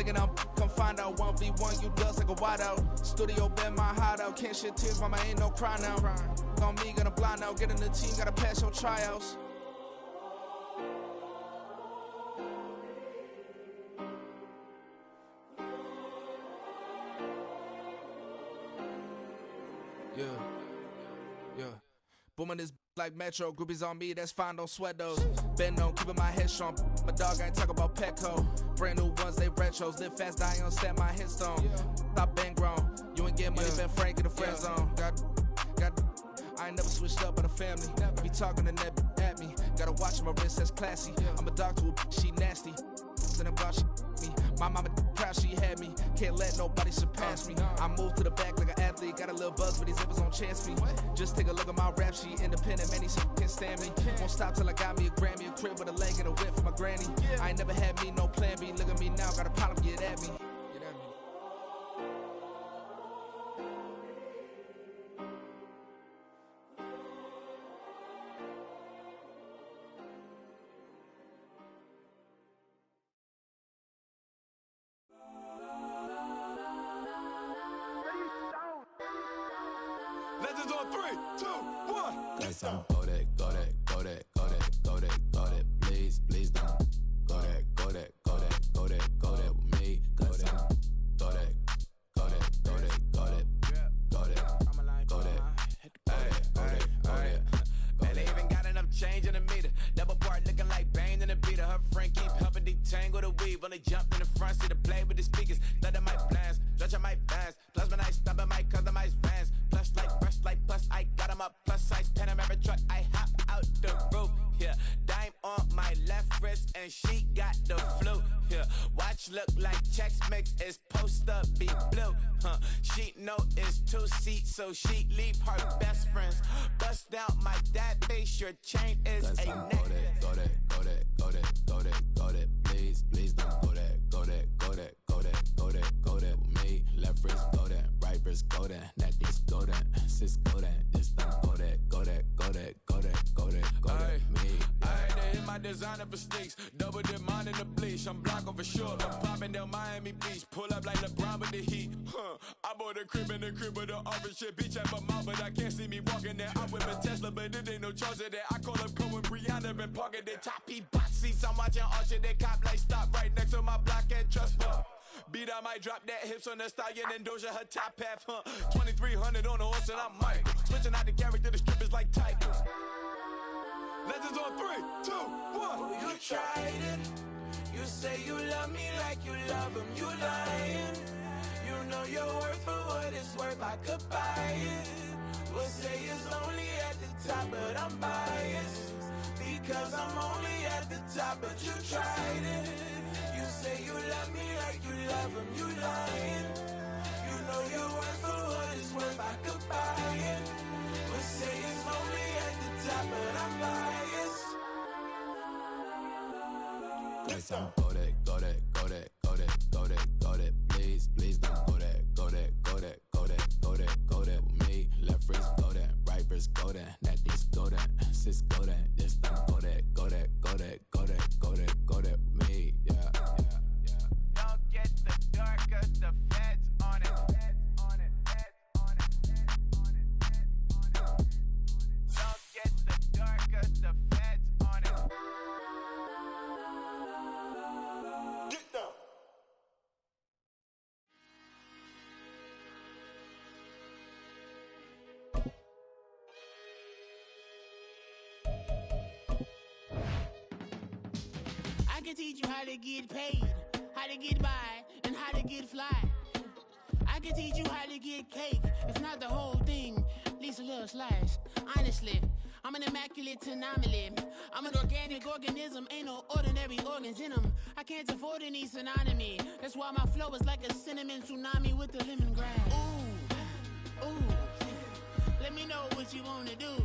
Thinking I'm come find out 1v1, you dust like a wide out. Studio been my hideout, can't shed tears, mama ain't no cry now. On me, gonna blind out, get in the team, gotta pass your tryouts. Yeah. Booming this like Metro, groupies on me, that's fine, don't sweat those. Been on, keeping my head strong. My dog ain't talk about Petco. Brand new ones, they retros. Live fast, die on set, my headstone. Stop been grown. You ain't getting money, been frank in the friend zone. I ain't never switched up on the family. Be talking to that at me. Gotta watch my wrist, that's classy. I'm a dog to a she nasty. And I'm God, she me. My mama proud she had me. Can't let nobody surpass me. I move to the back like an athlete. Got a little buzz, but these zippers don't chance me. Just take a look at my rap sheet. Independent, man, these can't stand me. Won't stop till I got me a Grammy, a crib with a leg and a whip for my granny. I ain't never had me, no plan B. Look at me now, got a problem, get at me. Legends on 3, 2, 1. Cause I'm go that, please don't go that with me. Cause I'm go that. Man, they even got enough change in the meter. Double part looking like Bane in the beater. Her friend keep helping detangle the weave. When they jumped in the front seat to play with the speakers. Let my plans, stretch on my bands. Plus when I stop at my customized vans. Plush like brush like plus I got them up plus size Panamera truck. I hop out the roof. Yeah, dime on my left wrist and she got the flu. Yeah, watch look like Chex Mix is post up be blue. She know it's 2 seats, so she leave her best friends. Bust down my dad face, your chain is a neck. Go that, please don't go that with me. Left wrist go that, right wrist go that, necklace go that, sis go that, this don't go that me. I had to hit my designer for sneaks, double dip mine in the bleach. I'm blocking for sure, I'm popping down Miami Beach, pull up like LeBron with the heat. I bought a crib in the crib with the office shit, bitch at my mouth, but I can't see me walking there. I whip a Tesla, but it ain't no charge of that. I call up Cohen, Brianna, been parking the top box seats. I'm watching Archer, they cop like stop right next to my block and trust bar. Beat, I might drop that hips on the stallion and Doja her top half, 2300 on the horse and I'm Mike. Switching out the character, the strippers like Tigers. Legends on 3, 2, 1. You tried it. You say you love me like you love him. You lying. You know your worth for what it's worth. I could buy it. We'll say it's only at the top, but I'm biased because I'm only at the top. But you tried it. You say you love me like you love him. You lying. You know your worth for what it's worth. I could buy it. We'll say it's only at the top, but I'm biased. Cause I'm go that, please don't go that with me. Left wrist go that, right wrist go that, necklace go that, sis go that, this don't go that with me. Yeah. Don't get the dark cause the feds on it. Don't get the dark cause the feds on it. Get down. I can teach you how to get paid, how to get by, and how to get fly. I can teach you how to get cake, if not the whole thing, at least a little slice. Honestly, I'm an immaculate anomaly. I'm an organic organism, ain't no ordinary organs in them. I can't afford any synonymy. That's why my flow is like a cinnamon tsunami with the lemongrass. Ooh, let me know what you wanna do.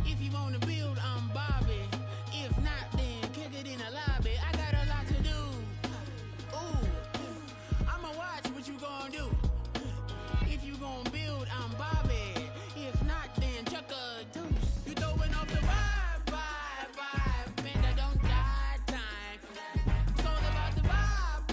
If you wanna build, I'm Bobby. If not, then kick it in the lobby. I got a lot to do. Ooh, I'ma watch what you gon' do. If you gon' build, I'm Bobby. If not, then chuck a deuce. You throwing off the vibe, and I don't die time. It's all about the vibe,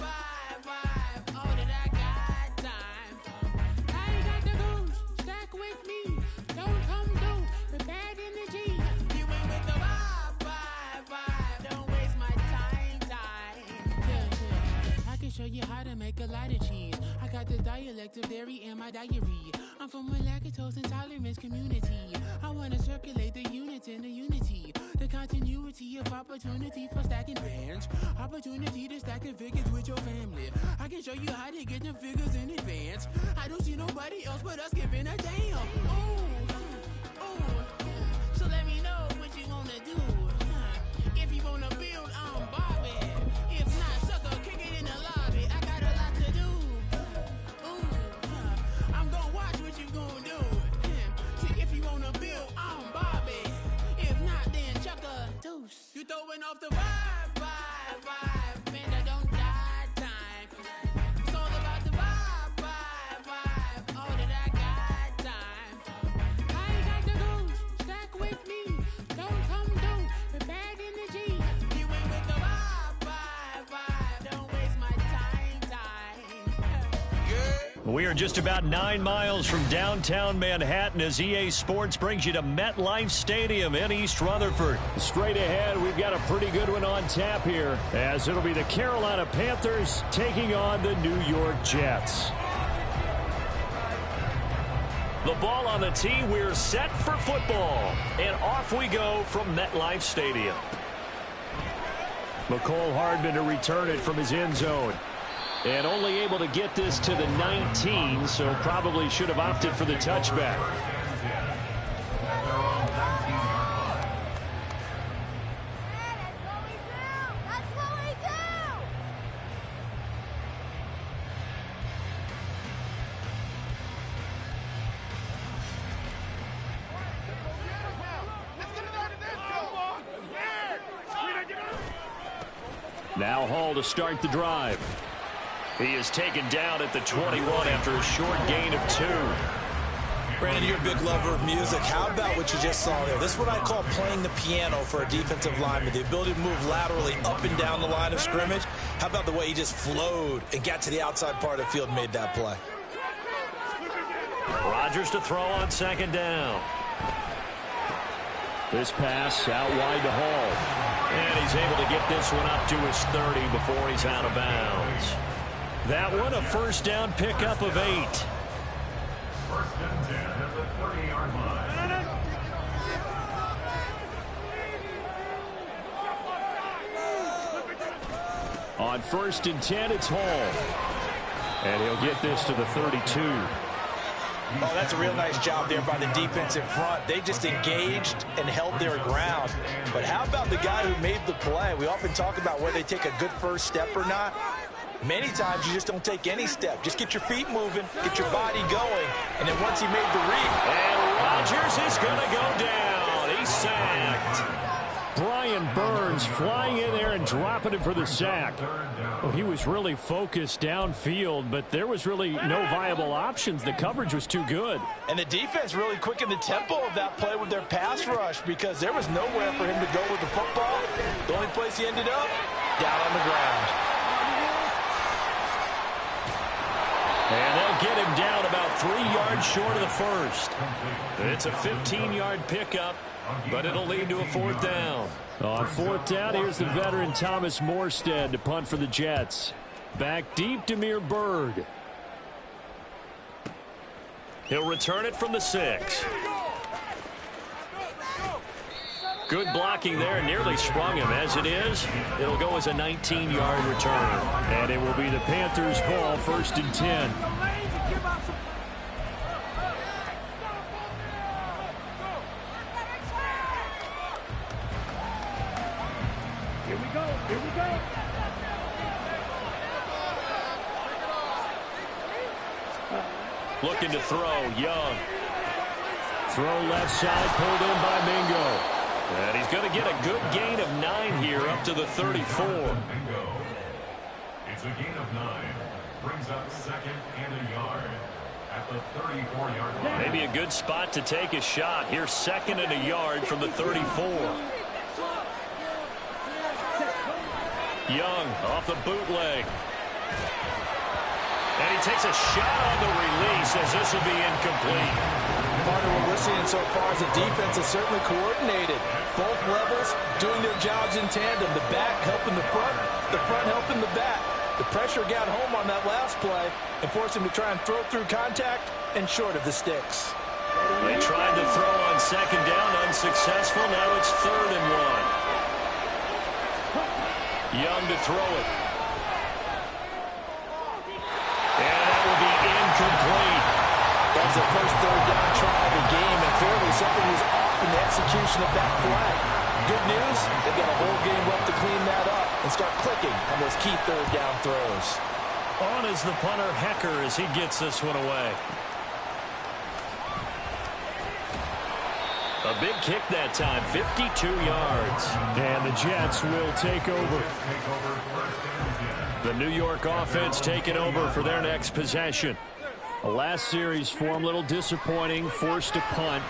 you how to make a lot of cheese. I got the dialect of dairy in my diary. I'm from a lactose intolerance community. I wanna circulate the units in the unity. The continuity of opportunity for stacking bands. Opportunity to stack the figures with your family. I can show you how to get the figures in advance. I don't see nobody else but us giving a damn. So let me know what you wanna do. If you wanna build, I'm Bobby. If not, sucker, kick it in the lobby. I got a lot to do. I'm gonna watch what you gonna do. See, if you wanna build, I'm Bobby. If not, then chuck a deuce. You throwing off the vibe. Man, I don't die time. It's all about the vibe. All that I got time. I ain't got the goose. Stack with me. Don't come down. The bad energy. You ain't with the vibe. Don't waste my time. We are just about 9 miles from downtown Manhattan as EA Sports brings you to MetLife Stadium in East Rutherford. Straight ahead, we've got a pretty good one on tap here, as it'll be the Carolina Panthers taking on the New York Jets. The ball on the tee, we're set for football. And off we go from MetLife Stadium. McCole Hardman to return it from his end zone. And only able to get this to the 19, so probably should have opted for the touchback. Now Hall to start the drive. He is taken down at the 21 after a short gain of 2. Brandon, you're a big lover of music. How about what you just saw there? This is what I call playing the piano for a defensive lineman. The ability to move laterally up and down the line of scrimmage. How about the way he just flowed and got to the outside part of the field and made that play? Rodgers to throw on second down. This pass out wide to Hall. And he's able to get this one up to his 30 before he's out of bounds. That one, a first down pickup of 8. First and 10 at the 30-yard line. On first and 10, it's Hall. And he'll get this to the 32. Oh, that's a real nice job there by the defensive front. They just engaged and held their ground. But how about the guy who made the play? We often talk about whether they take a good first step or not. Many times you just don't take any step. Just get your feet moving, get your body going, and then once he made the read. And Rodgers is going to go down. He's sacked. Brian Burns flying in there and dropping him for the sack. Well, he was really focused downfield, but there was really no viable options. The coverage was too good. And the defense really quickened the tempo of that play with their pass rush because there was nowhere for him to go with the football. The only place he ended up, down on the ground. And they'll get him down about 3 yards short of the first. It's a 15-yard pickup, but it'll lead to a fourth down. On fourth down, here's the veteran Thomas Morstead to punt for the Jets. Back deep, Damiere Byrd. He'll return it from the 6. Good blocking there, nearly sprung him. As it is, it'll go as a 19-yard return. And it will be the Panthers' ball, first and 10. Here we go. Looking to throw, Young. Throw left side, pulled in by Mingo. And he's going to get a good gain of 9 here, up to the 34. It's a gain of 9. Brings up second and a yard at the 34-yard line. Maybe a good spot to take a shot. Here's second and a yard from the 34. Young off the bootleg. And he takes a shot on the release as this will be incomplete. Part of what we're seeing so far is the defense is certainly coordinated. Both levels doing their jobs in tandem. The back helping the front helping the back. The pressure got home on that last play and forced him to try and throw through contact and short of the sticks. They tried to throw on second down, unsuccessful. Now it's 3rd and 1. Young to throw it. And that will be incomplete. That's the first 3rd down try of the game, and clearly something was off in the execution of that play. Good news, they've got a whole game left to clean that up and start clicking on those key 3rd down throws. On is the punter, Hecker, as he gets this one away. A big kick that time, 52 yards. And the Jets will take over. The New York offense taking over for their next possession. The last series for them, a little disappointing, forced a punt.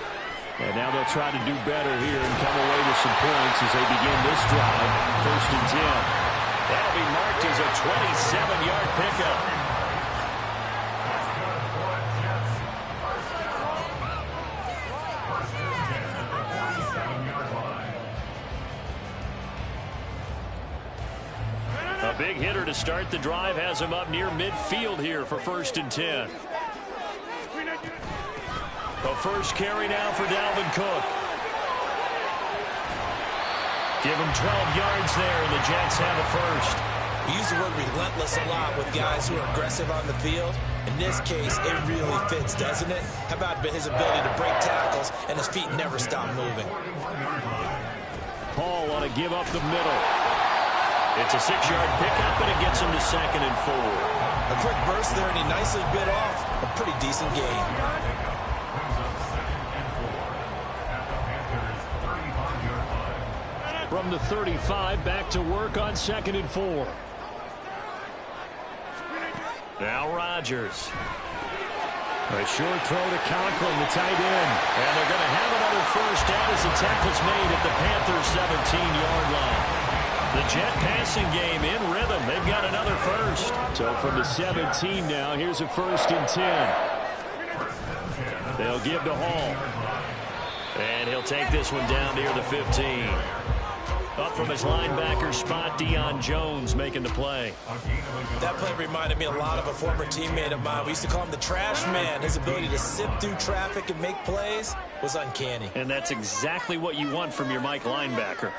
And now they'll try to do better here and come away with some points as they begin this drive. 1st and 10. That'll be marked as a 27-yard pickup. A big hitter to start the drive has him up near midfield here for 1st and 10. The first carry now for Dalvin Cook. Give him 12 yards there, and the Jets have a first. We use the word relentless a lot with guys who are aggressive on the field. In this case, it really fits, doesn't it? How about his ability to break tackles and his feet never stop moving? Paul on a give up the middle. It's a 6-yard pickup, and it gets him to 2nd and 4. A quick burst there, and he nicely bit off a pretty decent gain. From the 35, back to work on 2nd and 4. Now Rodgers. A short throw to Conklin, the tight end. And they're going to have another first down as the tackle's made at the Panthers' 17-yard line. The Jet passing game in rhythm. They've got another first. So from the 17 now, here's a 1st and 10. They'll give to Hall. And he'll take this one down near the 15. Up from his linebacker spot, Deion Jones making the play. That play reminded me a lot of a former teammate of mine. We used to call him the trash man. His ability to sift through traffic and make plays was uncanny. And that's exactly what you want from your Mike linebacker.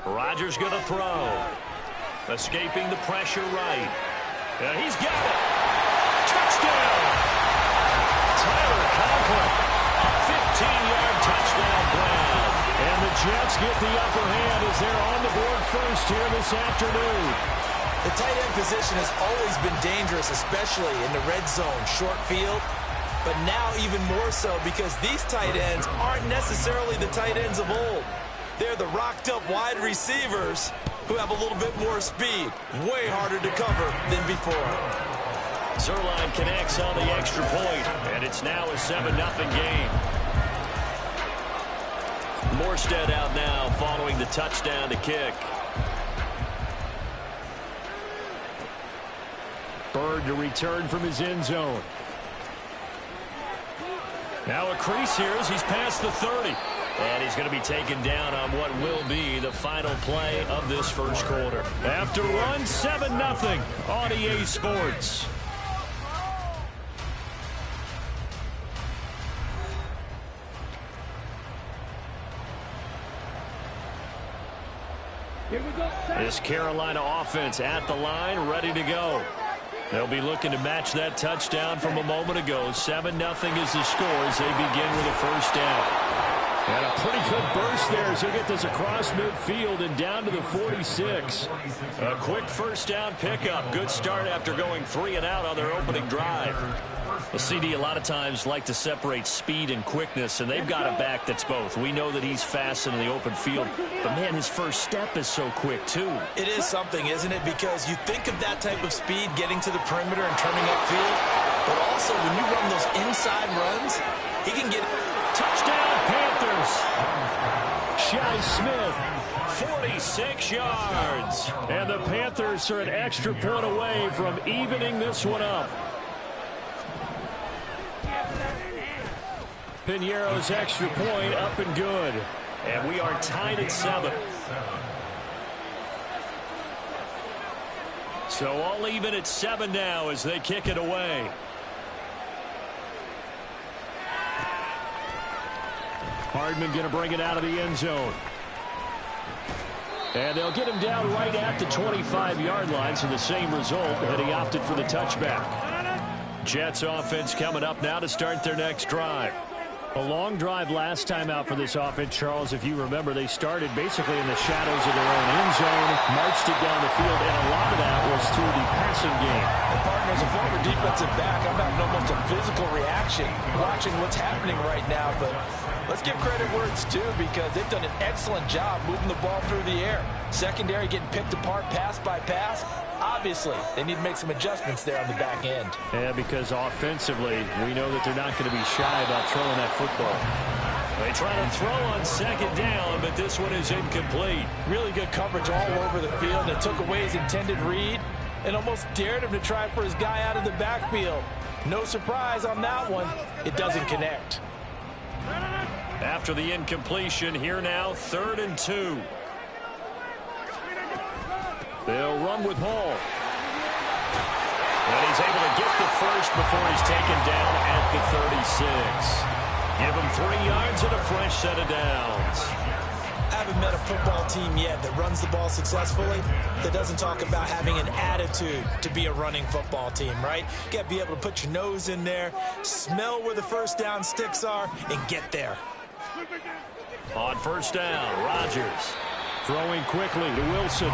Rodgers going to throw. Escaping the pressure right. And he's got it. Touchdown! Tyler Conklin. A 15-yard touchdown grab. And the Jets get the upper hand as they're on the board first here this afternoon. The tight end position has always been dangerous, especially in the red zone, short field. But now even more so because these tight ends aren't necessarily the tight ends of old. They're the rocked-up wide receivers who have a little bit more speed. Way harder to cover than before. Zerline connects on the extra point, and it's now a 7-0 game. Morstead out now following the touchdown to kick. Bird to return from his end zone. Now a crease here as he's past the 30. And he's going to be taken down on what will be the final play of this first quarter. After run, 7-0 on EA Sports. This Carolina offense at the line, ready to go. They'll be looking to match that touchdown from a moment ago. 7-0 is the score as they begin with a first down. And a pretty good burst there as he'll get this across midfield and down to the 46. A quick first down pickup. Good start after going 3 and out on their opening drive. The CD a lot of times like to separate speed and quickness, and they've got a back that's both. We know that he's fast in the open field, but man, his first step is so quick too. It is something, isn't it? Because you think of that type of speed getting to the perimeter and turning upfield, but also when you run those inside runs, he can get... Touchdown Panthers! Shi Smith, 46 yards. And the Panthers are an extra point away from evening this one up. Piñeiro's extra point up and good. And we are tied at 7. So all even at 7 now as they kick it away. Hardman going to bring it out of the end zone. And they'll get him down right at the 25-yard line, so the same result, and he opted for the touchback. Jets offense coming up now to start their next drive. A long drive last time out for this offense, Charles. If you remember, they started basically in the shadows of their own end zone, marched it down the field, and a lot of that was through the passing game. And partner, as a former defensive back, I'm having almost a physical reaction watching what's happening right now. But let's give credit where it's due, because they've done an excellent job moving the ball through the air. Secondary getting picked apart pass by pass. Obviously, they need to make some adjustments there on the back end. Yeah, because offensively, we know that they're not going to be shy about throwing that football. They try to throw on second down, but this one is incomplete. Really good coverage all over the field. It took away his intended read and almost dared him to try for his guy out of the backfield. No surprise on that one. It doesn't connect. After the incompletion, here now, 3rd and 2. They'll run with Hall. And he's able to get the first before he's taken down at the 36. Give him 3 yards and a fresh set of downs. I haven't met a football team yet that runs the ball successfully that doesn't talk about having an attitude to be a running football team, right? You got to be able to put your nose in there, smell where the first down sticks are, and get there. On first down, Rodgers throwing quickly to Wilson.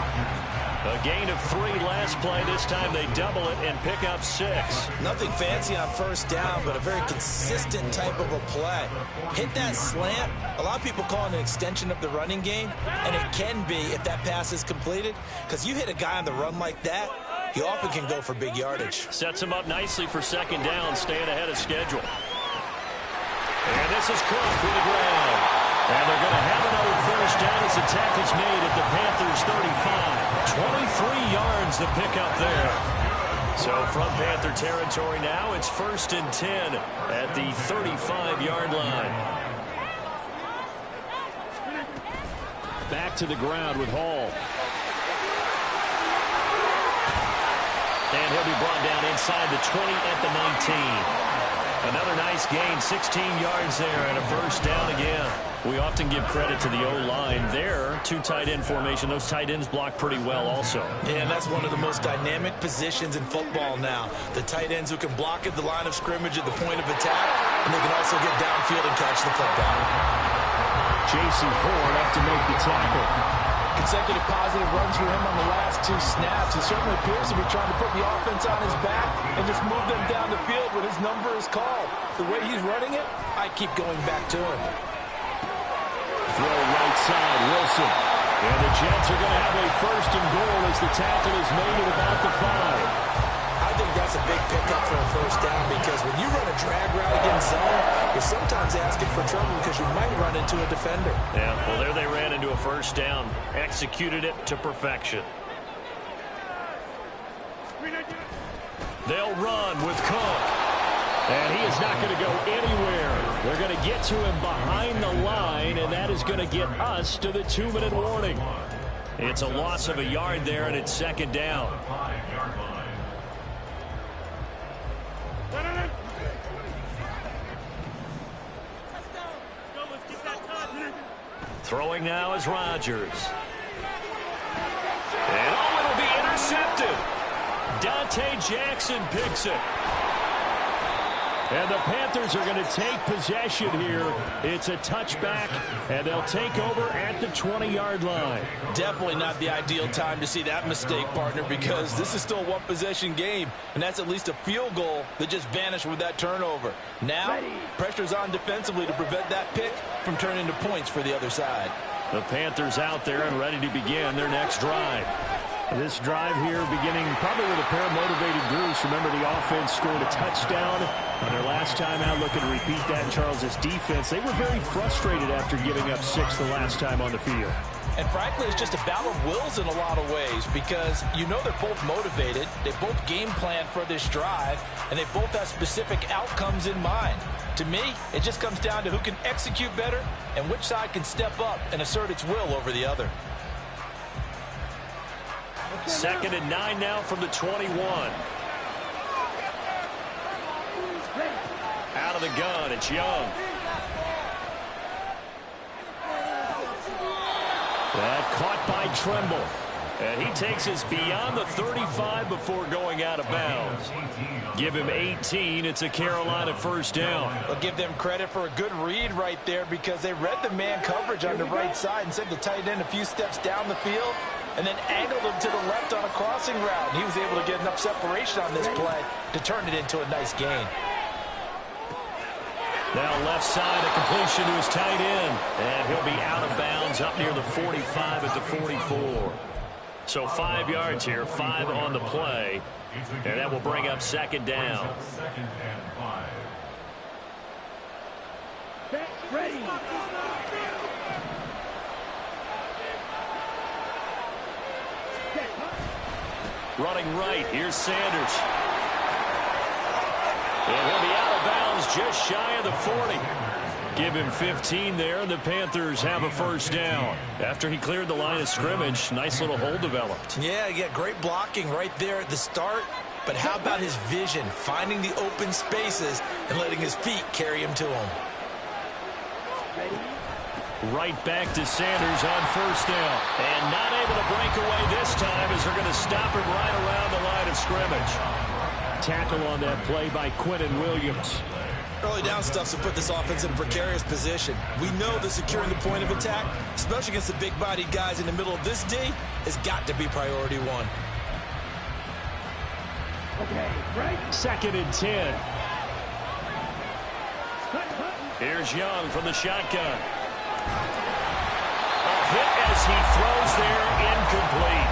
A gain of 3 last play. This time they double it and pick up 6. Nothing fancy on first down, but a very consistent type of a play. Hit that slant. A lot of people call it an extension of the running game, and it can be if that pass is completed, because you hit a guy on the run like that, he often can go for big yardage. Sets him up nicely for second down, staying ahead of schedule. And this is Cook for the ground. And they're going to have another first down as the tackle's made at the Panthers' 35. 23 yards the pickup there. So from Panther territory now, it's 1st and 10 at the 35-yard line. Back to the ground with Hall. And he'll be brought down inside the 20 at the 19. Another nice gain, 16 yards there, and a first down again. We often give credit to the O-line there. 2 tight end formation. Those tight ends block pretty well also. Yeah, and that's one of the most dynamic positions in football now. The tight ends who can block at the line of scrimmage at the point of attack, and they can also get downfield and catch the football. Jason Horn up to make the tackle. Consecutive positive runs for him on the last 2 snaps. He certainly appears to be trying to put the offense on his back and just move them down the field when his number is called. The way he's running it, I keep going back to him. Throw right side, Wilson. And the Jets are going to have a 1st and goal as the tackle is made at about the 5. I think that's a big pickup for a first down, because when you run a drag route against zone, you're sometimes asking for trouble because you might run into a defender. Yeah, well, there they ran into a first down. Executed it to perfection. They'll run with Cook. And he is not going to go anywhere. They're going to get to him behind the line, and that is going to get us to the 2-minute warning. It's a loss of a yard there, and it's 2nd down. Throwing now is Rodgers. And it'll be intercepted. Dante Jackson picks it. And the Panthers are going to take possession here. It's a touchback, and they'll take over at the 20-yard line. Definitely not the ideal time to see that mistake, partner, because this is still a one-possession game, and that's at least a field goal that just vanished with that turnover. Now, pressure's on defensively to prevent that pick from turning into points for the other side. The Panthers out there and ready to begin their next drive. This drive here beginning probably with a pair of motivated groups. Remember, the offense scored a touchdown on their last time out. Looking to repeat that in Charles' defense. They were very frustrated after giving up 6 the last time on the field. And frankly, it's just a battle of wills in a lot of ways because you know they're both motivated. They both game plan for this drive, and they both have specific outcomes in mind. To me, it just comes down to who can execute better and which side can step up and assert its will over the other. 2nd and 9 now from the 21. Out of the gun, it's Young. That caught by Tremble. And he takes us beyond the 35 before going out of bounds. Give him 18. It's a Carolina first down. I'll give them credit for a good read right there because they read the man coverage on the right side and sent the tight end a few steps down the field and then angled him to the left on a crossing route. And he was able to get enough separation on this play to turn it into a nice gain. Now left side, a completion to his tight end. And he'll be out of bounds up near the 45 at the 44. So 5 yards here, 5 on the play. And that will bring up 2nd down. 2nd and 5. Ready. Running right, here's Sanders. And he'll be out of bounds just shy of the 40. Give him 15 there, and the Panthers have a first down. After he cleared the line of scrimmage, nice little hole developed. Yeah, great blocking right there at the start. But how about his vision, finding the open spaces and letting his feet carry him to him? Right back to Sanders on first down. And not able to break away this time as they're going to stop him right around the line of scrimmage. Tackle on that play by Quentin Williams. Early down stuff to put this offense in a precarious position. We know that securing the point of attack, especially against the big-bodied guys in the middle of this D, has got to be priority one. Okay, right. 2nd and 10. Here's Young from the shotgun. A hit as he throws there, incomplete.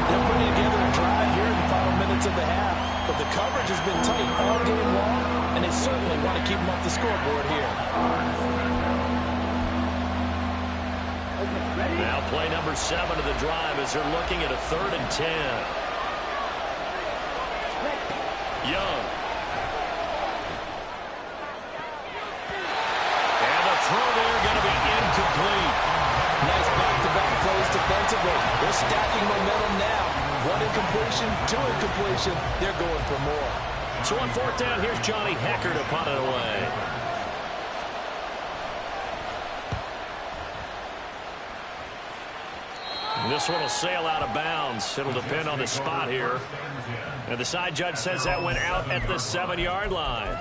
They're putting together a drive here in the final minutes of the half, but the coverage has been tight all game long, and they certainly want to keep them off the scoreboard here. Now play number 7 of the drive as they're looking at a 3rd and 10. Young. And the throw there going to be incomplete. Nice back-to-back plays defensively. They're stacking momentum now. 1 incompletion, 2 incompletion. They're going for more. So on 4th down, here's Johnny Hecker to punt it away. This one will sail out of bounds. It'll depend on the spot here. And the side judge says that went out at the 7-yard line.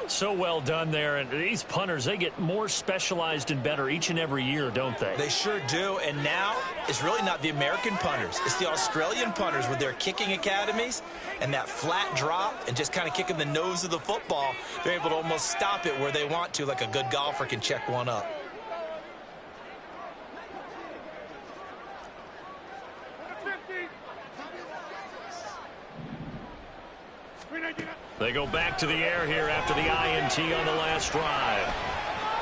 So well done there. And these punters, they get more specialized and better each and every year, don't they? They sure do. And now it's really not the American punters. It's the Australian punters with their kicking academies and that flat drop and just kind of kicking the nose of the football. They're able to almost stop it where they want to, like a good golfer can check one up. They go back to the air here after the INT on the last drive.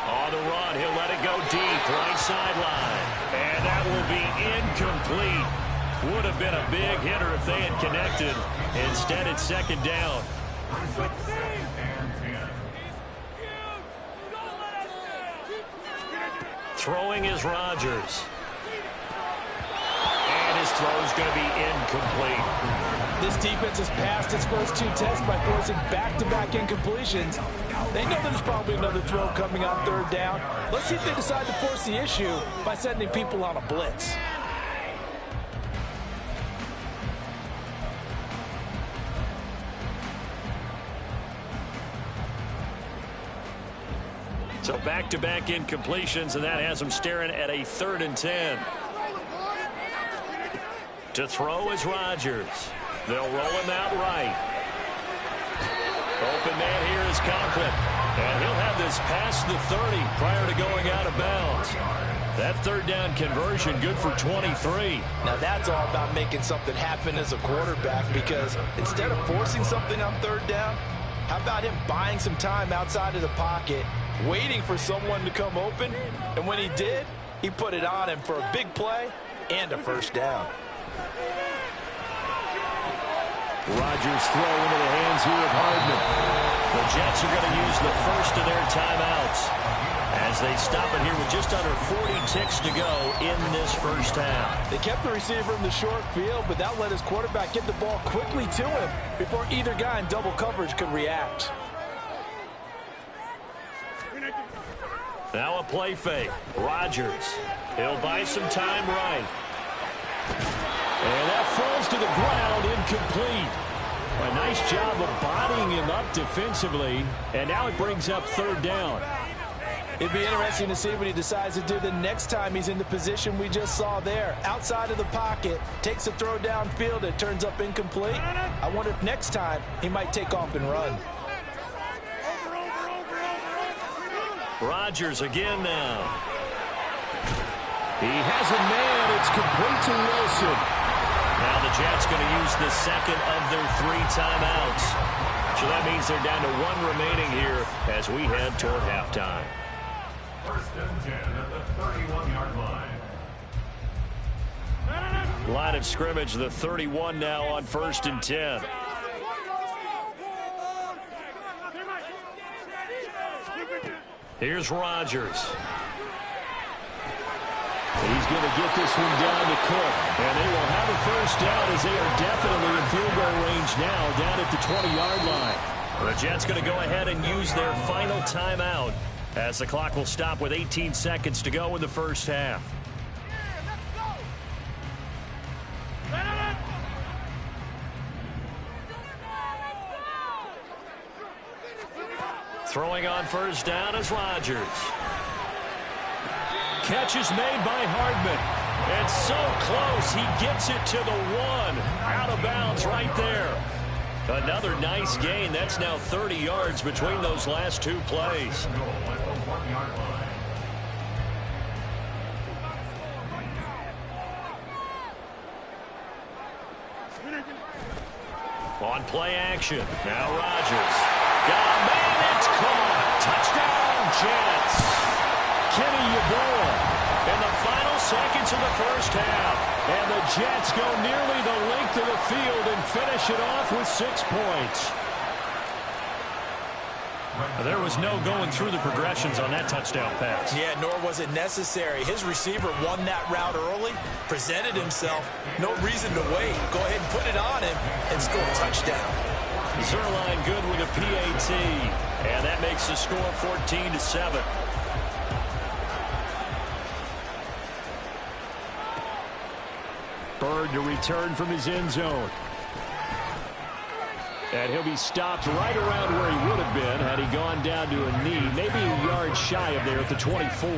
On the run, he'll let it go deep, right sideline. And that will be incomplete. Would have been a big hitter if they had connected. Instead, it's 2nd down. Throwing is Rodgers. And his throw is going to be incomplete. This defense has passed its first 2 tests by forcing back-to-back incompletions. They know there's probably another throw coming on 3rd down. Let's see if they decide to force the issue by sending people on a blitz. So back-to-back incompletions, and that has them staring at a 3rd and 10. To throw is Rodgers. They'll roll him out right. Open man here is Conklin. And he'll have this past the 30 prior to going out of bounds. That third down conversion good for 23. Now that's all about making something happen as a quarterback, because instead of forcing something on third down, how about him buying some time outside of the pocket, waiting for someone to come open, and when he did, he put it on him for a big play and a first down. Rodgers throw into the hands here of Hardman. The Jets are going to use the first of their timeouts as they stop it here with just under 40 ticks to go in this first half. They kept the receiver in the short field, but that let his quarterback get the ball quickly to him before either guy in double coverage could react. Now a play fake. Rodgers. He'll buy some time right. And that falls to the ground, incomplete. A nice job of bodying him up defensively, and now it brings up third down. It'd be interesting to see what he decides to do the next time he's in the position we just saw there. Outside of the pocket, takes a throw downfield, it turns up incomplete. I wonder if next time he might take off and run. Rodgers again now. He has a man. It's complete to Wilson. Now the Jets going to use the second of their 3 timeouts. So that means they're down to 1 remaining here as we head toward halftime. First and 10 at the 31-yard line. Line of scrimmage, the 31 now on 1st and 10. Here's Rodgers. He's going to get this one down to Cook. And they will have a first down as they are definitely in field goal range now down at the 20-yard line. The Jets going to go ahead and use their final timeout as the clock will stop with 18 seconds to go in the first half. Throwing on first down is Rodgers. Catch is made by Hardman. And so close, he gets it to the 1. Out of bounds right there. Another nice gain. That's now 30 yards between those last 2 plays. On play action. Now Rodgers. Got a man. It's caught. Touchdown, Jets. Kenny Yeboah in the final seconds of the first half. And the Jets go nearly the length of the field and finish it off with 6 points. There was no going through the progressions on that touchdown pass. Yeah, nor was it necessary. His receiver won that route early, presented himself. No reason to wait. Go ahead and put it on him and score a touchdown. Zerline good with a PAT. And that makes the score 14-7. Bird to return from his end zone. And he'll be stopped right around where he would have been had he gone down to a knee, maybe a yard shy of there at the 24.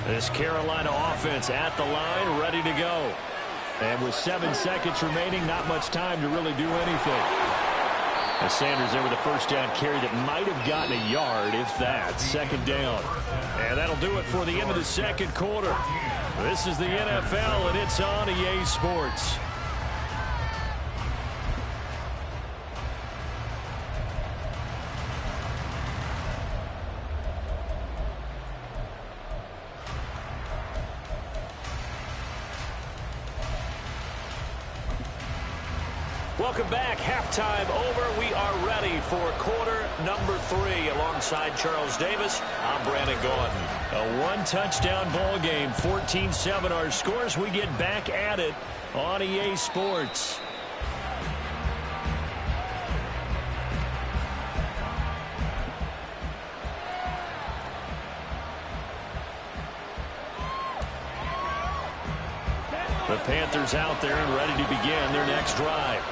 This Carolina offense at the line, ready to go. And with 7 seconds remaining, not much time to really do anything. As Sanders there with a first down carry that might have gotten a yard, if that. Second down. And that'll do it for the end of the second quarter. This is the NFL, and it's on EA Sports. Welcome back. Halftime over. We are ready for quarter number 3. Alongside Charles Davis, I'm Brandon Gordon. A 1-touchdown ball game, 14-7 our scores. We get back at it on EA Sports. The Panthers out there and ready to begin their next drive.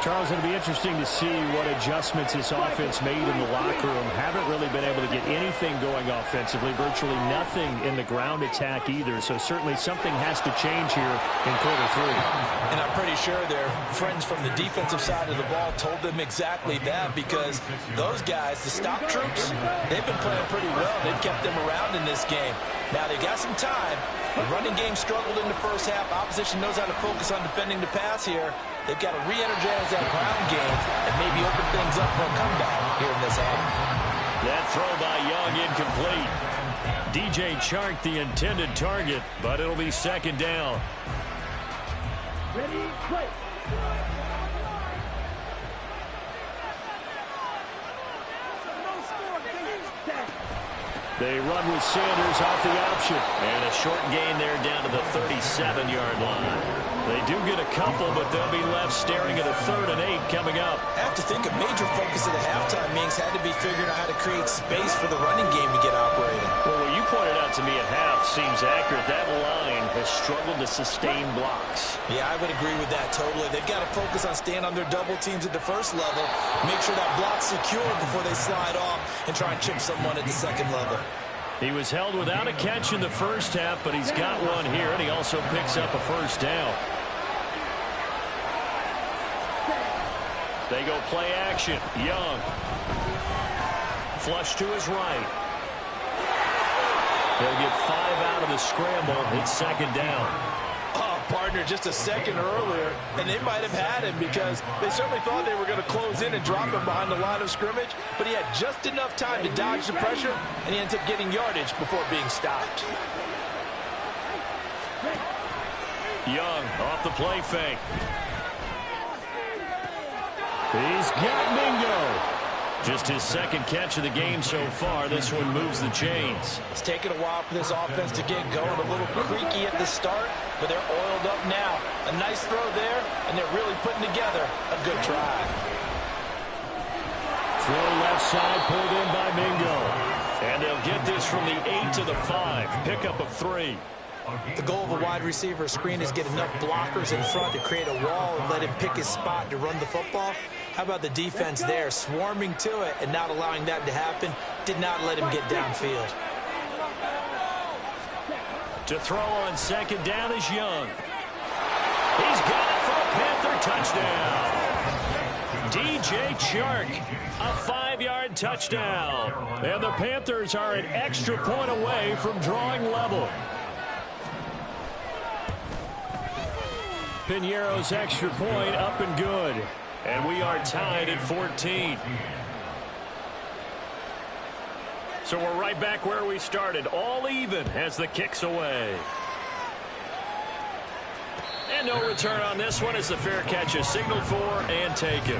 Charles, it'll be interesting to see what adjustments this offense made in the locker room. Haven't really been able to get anything going offensively, virtually nothing in the ground attack either. So certainly something has to change here in quarter 3. And I'm pretty sure their friends from the defensive side of the ball told them exactly that, because those guys, the stop troops, they've been playing pretty well. They've kept them around in this game. Now they got some time. The running game struggled in the first half. Opposition knows how to focus on defending the pass here. They've got to re-energize that ground game and maybe open things up for a comeback here in this half. That throw by Young incomplete. DJ Chark the intended target, but it'll be second down. Ready, play. They run with Sanders off the option. And a short gain there down to the 37-yard line. They do get a couple, but they'll be left staring at a 3rd and 8 coming up. I have to think a major focus of the halftime meetings had to be figuring out how to create space for the running game to get operating. Well, what you pointed out to me at half seems accurate. That line has struggled to sustain blocks. Yeah, I would agree with that totally. They've got to focus on staying on their double teams at the first level, make sure that block's secure before they slide off and try and chip someone at the second level. He was held without a catch in the first half, but he's got one here, and he also picks up a first down. They go play action. Young. Flush to his right. They'll get 5 out of the scramble. It's second down. Oh, partner, just a second earlier, and they might have had him because they certainly thought they were going to close in and drop him behind the line of scrimmage, but he had just enough time to dodge the pressure, and he ends up getting yardage before being stopped. Young off the play fake. He's got Mingo. Just his second catch of the game so far. This one moves the chains. It's taken a while for this offense to get going. A little creaky at the start, but they're oiled up now. A nice throw there, and they're really putting together a good try. Throw left side, pulled in by Mingo. And they'll get this from the 8 to the 5. Pickup of 3. The goal of a wide receiver screen is get enough blockers in front to create a wall and let him pick his spot to run the football. How about the defense there, swarming to it and not allowing that to happen? Did not let him get downfield. To throw on second down is Young. He's got it for a Panther touchdown. DJ Chark, a 5-yard touchdown. And the Panthers are an extra point away from drawing level. Piñeiro's extra point up and good. And we are tied at 14. So we're right back where we started. All even as the kick's away. And no return on this one as the fair catch is signaled for and taken.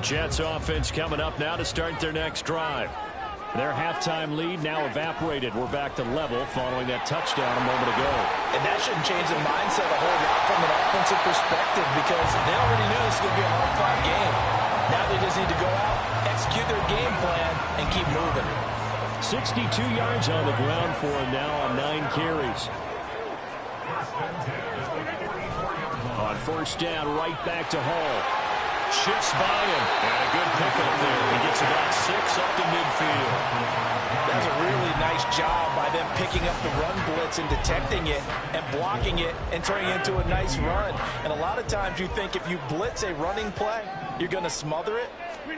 Jets offense coming up now to start their next drive. Their halftime lead now evaporated. We're back to level following that touchdown a moment ago. And that shouldn't change the mindset a whole lot from an offensive perspective because they already knew this was going to be a hard-fought game. Now they just need to go out, execute their game plan, and keep moving. 62 yards on the ground for him now on 9 carries. On first down, right back to Hall. Shifts by him. And a good pickup there. He gets about 6 up to midfield. That's a really nice job by them picking up the run blitz and detecting it and blocking it and turning it into a nice run. And a lot of times you think if you blitz a running play, you're going to smother it.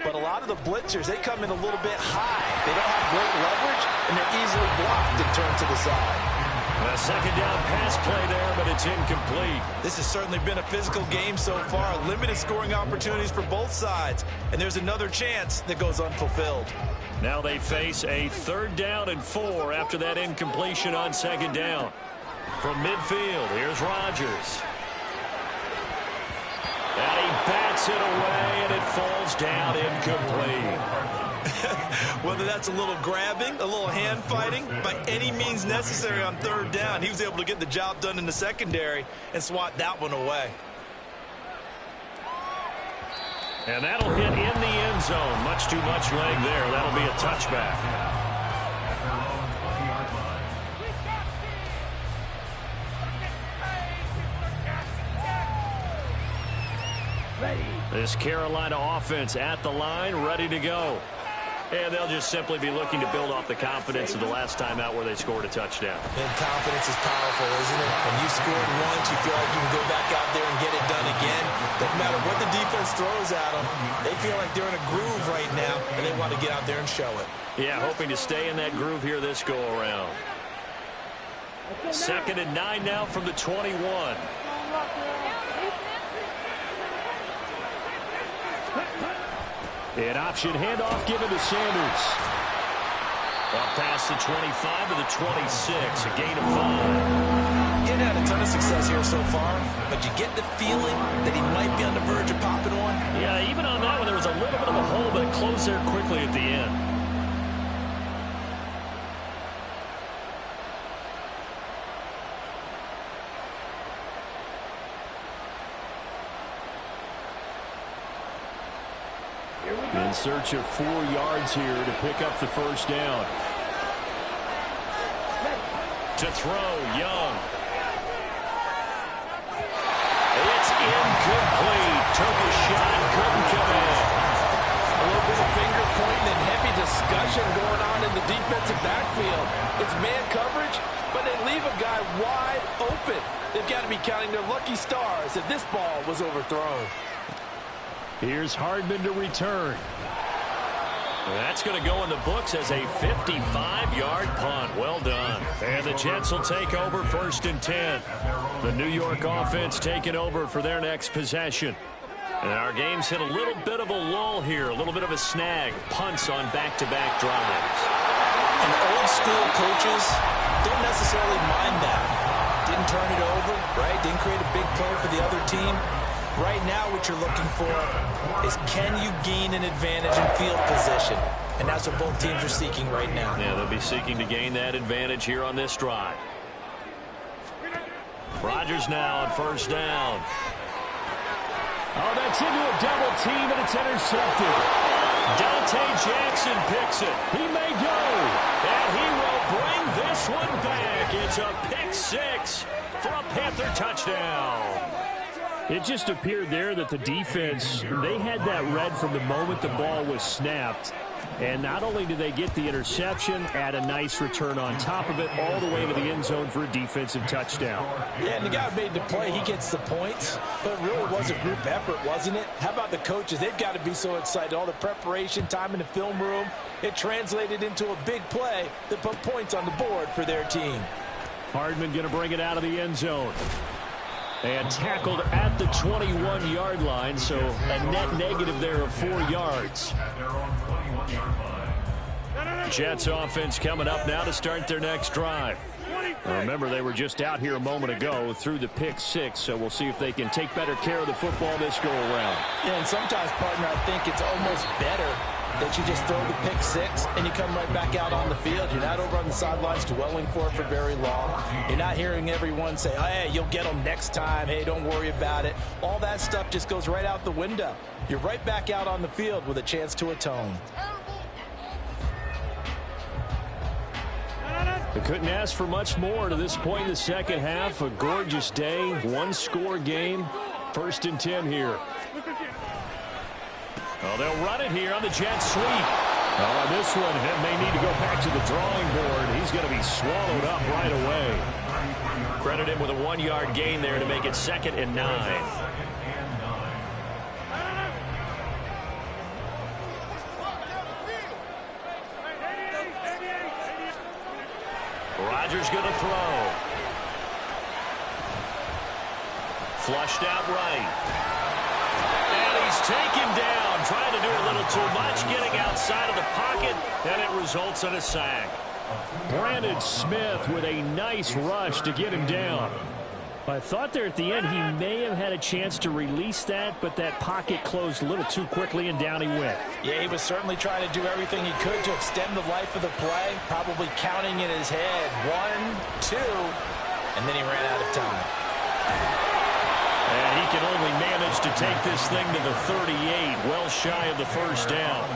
But a lot of the blitzers, they come in a little bit high. They don't have great leverage, and they're easily blocked and turned to the side. A second down pass play there, but it's incomplete. This has certainly been a physical game so far. Limited scoring opportunities for both sides. And there's another chance that goes unfulfilled. Now they face a 3rd down and 4 after that incompletion on second down. From midfield, here's Rodgers. And he bats it away, and it falls down incomplete. Whether that's a little grabbing, a little hand fighting, by any means necessary on 3rd down, he was able to get the job done in the secondary and swat that one away. And that'll hit in the end zone. Much too much leg there. That'll be a touchback. This Carolina offense at the line, ready to go. And they'll just simply be looking to build off the confidence of the last time out where they scored a touchdown. And confidence is powerful, isn't it? When you scored once, you feel like you can go back out there and get it done again. Doesn't matter what the defense throws at them. They feel like they're in a groove right now, and they want to get out there and show it. Yeah, hoping to stay in that groove here this go-around. 2nd and 9 now from the 21. An option handoff given to Sanders. Up past the 25 to the 26, a gain of 5. He hadn't had a ton of success here so far, but you get the feeling that he might be on the verge of popping one. Yeah, even on that one, there was a little bit of a hole, but it closed there quickly at the end. In search of 4 yards here to pick up the first down. To throw, Young. It's incomplete. Took a shot, couldn't come in. A little bit of finger pointing and heavy discussion going on in the defensive backfield. It's man coverage, but they leave a guy wide open. They've got to be counting their lucky stars if this ball was overthrown. Here's Hardman to return. That's going to go in the books as a 55-yard punt. Well done. And the Jets will take over 1st and 10. The New York offense taking over for their next possession. And our game's hit a little bit of a lull here, a little bit of a snag. Punts on back-to-back drives. And old school coaches don't necessarily mind that. Didn't turn it over, right? Didn't create a big play for the other team. Right now what you're looking for is can you gain an advantage in field position? And that's what both teams are seeking right now. Yeah, they'll be seeking to gain that advantage here on this drive. Rodgers now on 1st down. Oh, that's into a double team, and it's intercepted. Dante Jackson picks it. He may go. And he will bring this one back. It's a pick 6 for a Panther touchdown. It just appeared there that the defense, they had that read from the moment the ball was snapped. And not only did they get the interception, add a nice return on top of it, all the way to the end zone for a defensive touchdown. Yeah, and the guy who made the play, he gets the points. But it really was a group effort, wasn't it? How about the coaches? They've got to be so excited. All the preparation, time in the film room, it translated into a big play that put points on the board for their team. Hardman going to bring it out of the end zone. And tackled at the 21-yard line, so a net negative there of 4 yards. Jets offense coming up now to start their next drive. Remember, they were just out here a moment ago through the pick 6, so we'll see if they can take better care of the football this go-around. Yeah, and sometimes, partner, I think it's almost better that you just throw the pick 6 and you come right back out on the field. You're not over on the sidelines dwelling for it for very long. You're not hearing everyone say, hey, you'll get them next time. Hey, don't worry about it. All that stuff just goes right out the window. You're right back out on the field with a chance to atone. They couldn't ask for much more to this point in the second half. A gorgeous day, one-score game. 1st and 10 here. Oh, they'll run it here on the jet sweep. Oh, on this one, it may need to go back to the drawing board. He's going to be swallowed up right away. Credit him with a 1-yard gain there to make it 2nd and 9. Rodgers going to throw. Flushed out right. And he's taken down, trying to do a little too much, getting outside of the pocket, and it results in a sack. Brandon Smith with a nice rush to get him down. I thought there at the end he may have had a chance to release that, but that pocket closed a little too quickly, and down he went. Yeah, he was certainly trying to do everything he could to extend the life of the play, probably counting in his head 1, 2, and then he ran out of time. And he can only manage to take this thing to the 38, well shy of the first down.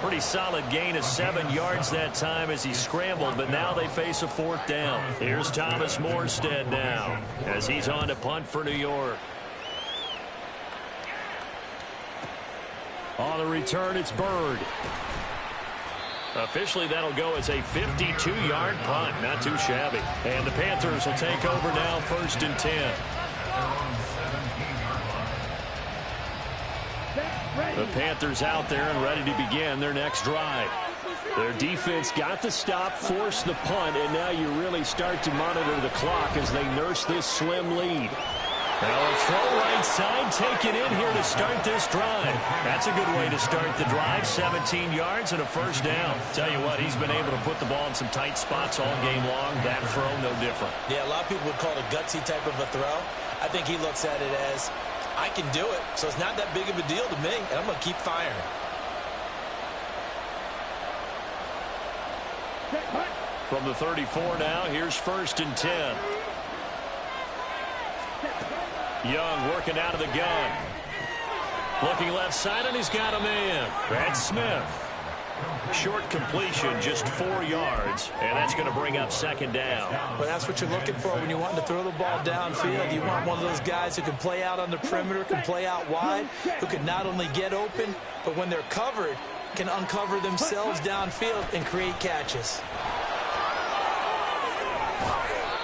Pretty solid gain of 7 yards that time as he scrambled, but now they face a 4th down. Here's Thomas Morstead now as he's on to punt for New York. On the return, it's Bird. Officially, that'll go as a 52-yard punt. Not too shabby. And the Panthers will take over now, 1st and 10. The Panthers out there and ready to begin their next drive. Their defense got the stop, forced the punt, and now you really start to monitor the clock as they nurse this slim lead. Now a throw right side taken in here to start this drive. That's a good way to start the drive. 17 yards and a 1st down. Tell you what, he's been able to put the ball in some tight spots all game long. That throw, no different. Yeah, a lot of people would call it a gutsy type of a throw. I think he looks at it as, I can do it, so it's not that big of a deal to me, and I'm going to keep firing. From the 34 now, here's 1st and 10. Young working out of the gun. Looking left side, and he's got a man. That's Smith. Short completion, just 4 yards, and that's going to bring up 2nd down. Well, that's what you're looking for when you want to throw the ball downfield. You want one of those guys who can play out on the perimeter, can play out wide, who can not only get open, but when they're covered, can uncover themselves downfield and create catches.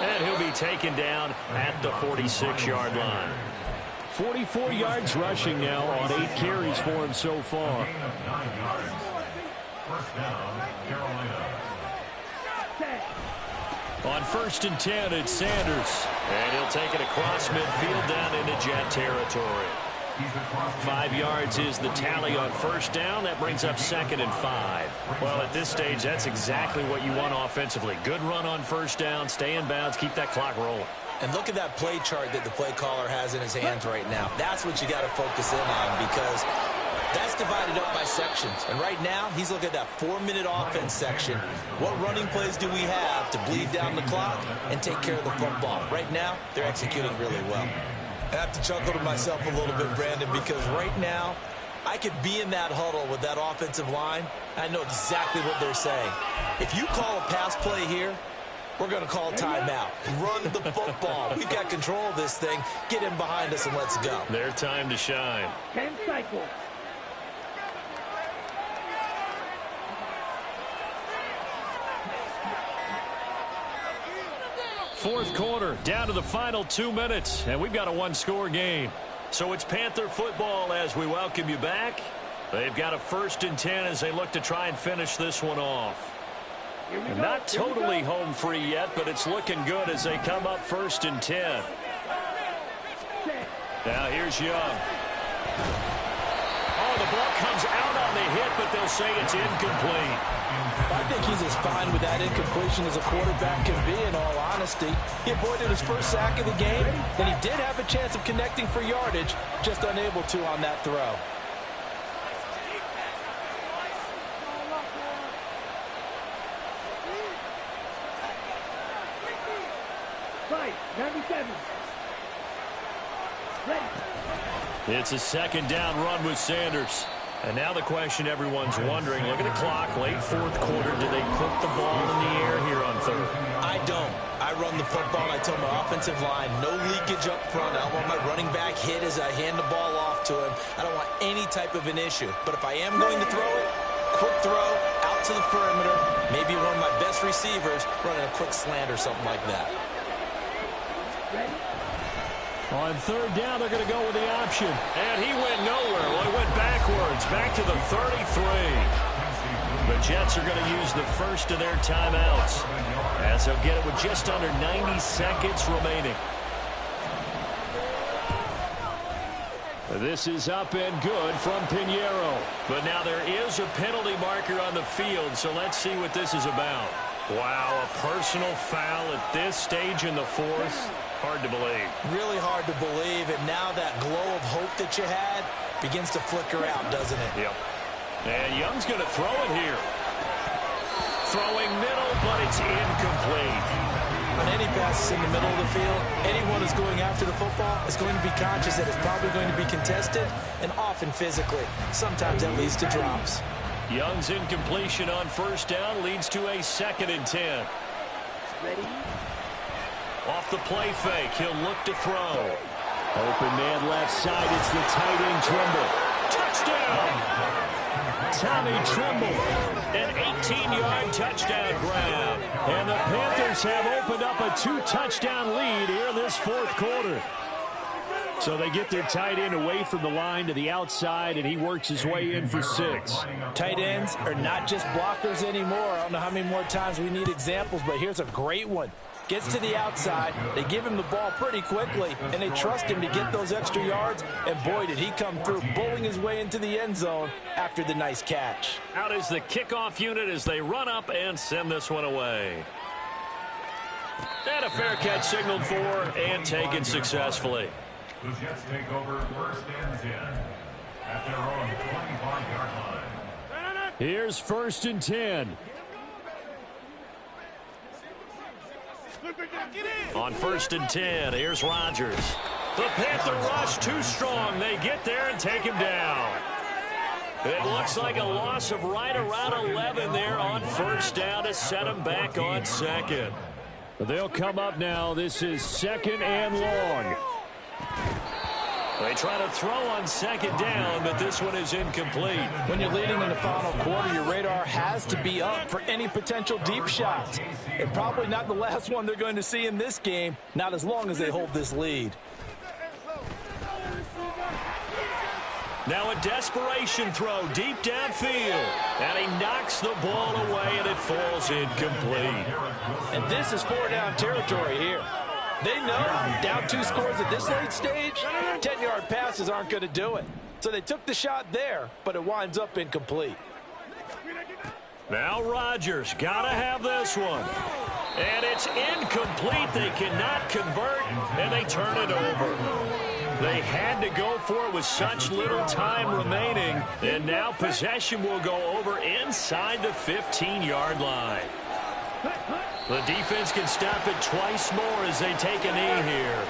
And he'll be taken down at the 46-yard line. 44 yards rushing now on 8 carries for him so far. 1st down, Carolina. On 1st and 10, it's Sanders. And he'll take it across midfield down into Jet territory. 5 yards is the tally on 1st down. That brings up 2nd and 5. Well, at this stage, that's exactly what you want offensively. Good run on 1st down, stay in bounds, keep that clock rolling. And look at that play chart that the play caller has in his hands right now. That's what you got to focus in on, because that's divided up by sections. And right now, he's looking at that 4-minute offense section. What running plays do we have to bleed down the clock and take care of the football? Right now, they're executing really well. I have to chuckle to myself a little bit, Brandon, because right now, I could be in that huddle with that offensive line. I know exactly what they're saying. If you call a pass play here, we're going to call timeout. Run the football. We've got control of this thing. Get in behind us and let's go. Their time to shine. 10 cycles. Fourth quarter, down to the final 2 minutes, and we've got a 1-score game. So it's Panther football as we welcome you back. They've got a 1st and 10 as they look to try and finish this one off. Not totally home free yet, but it's looking good as they come up 1st and 10. Now here's Young. Oh, the ball comes out on the hit, but they'll say it's incomplete. I think he's as fine with that incompletion as a quarterback can be, in all honesty. He avoided his first sack of the game, and he did have a chance of connecting for yardage, just unable to on that throw. Right, 97. Ready. It's a 2nd down run with Sanders. And now the question everyone's wondering, look at the clock, late 4th quarter, do they put the ball in the air here on 3rd? I don't. I run the football, and I tell my offensive line, no leakage up front. I don't want my running back hit as I hand the ball off to him. I don't want any type of an issue. But if I am going to throw it, quick throw, out to the perimeter, maybe one of my best receivers running a quick slant or something like that. On 3rd down, they're going to go with the option. And he went nowhere. Well, he went backwards, back to the 33. The Jets are going to use the first of their timeouts, as they'll get it with just under 90 seconds remaining. This is up and good from Pinheiro. But now there is a penalty marker on the field, so let's see what this is about. Wow, a personal foul at this stage in the 4th. Hard to believe. Really hard to believe, and now that glow of hope that you had begins to flicker out, doesn't it? Yep. And Young's going to throw it here. Throwing middle, but it's incomplete. When any pass is in the middle of the field, anyone who's going after the football is going to be conscious that it's probably going to be contested, and often physically. Sometimes that leads to drops. Young's incompletion on 1st down leads to a 2nd and 10. Ready. Off the play fake, he'll look to throw. Open man left side, it's the tight end Trimble. Touchdown! Tommy Tremble, an 18-yard touchdown grab. And the Panthers have opened up a 2-touchdown lead here in this fourth quarter. So they get their tight end away from the line to the outside, and he works his way in for 6. Tight ends are not just blockers anymore. I don't know how many more times we need examples, but here's a great one. Gets to the outside, they give him the ball pretty quickly, and they trust him to get those extra yards, and boy, did he come through, bowling his way into the end zone after the nice catch. Out is the kickoff unit as they run up and send this one away. And a fair catch signaled for and taken successfully. The Jets take over 1st and 10 at their own 25-yard line. Here's 1st and 10. On 1st and 10, here's Rodgers. The Panther rush too strong. They get there and take him down. It looks like a loss of right around 11 there on 1st down to set him back on 2nd. They'll come up now. This is 2nd and long. They try to throw on 2nd down, but this one is incomplete. When you're leading in the final quarter, your radar has to be up for any potential deep shots. And probably not the last one they're going to see in this game, not as long as they hold this lead. Now a desperation throw deep downfield. And he knocks the ball away, and it falls incomplete. And this is 4-down territory here. They know down 2 scores at this late stage, 10-yard passes aren't going to do it. So they took the shot there, but it winds up incomplete. Now Rodgers got to have this one. And it's incomplete. They cannot convert, and they turn it over. They had to go for it with such little time remaining, and now possession will go over inside the 15-yard line. The defense can stop it twice more as they take a knee here.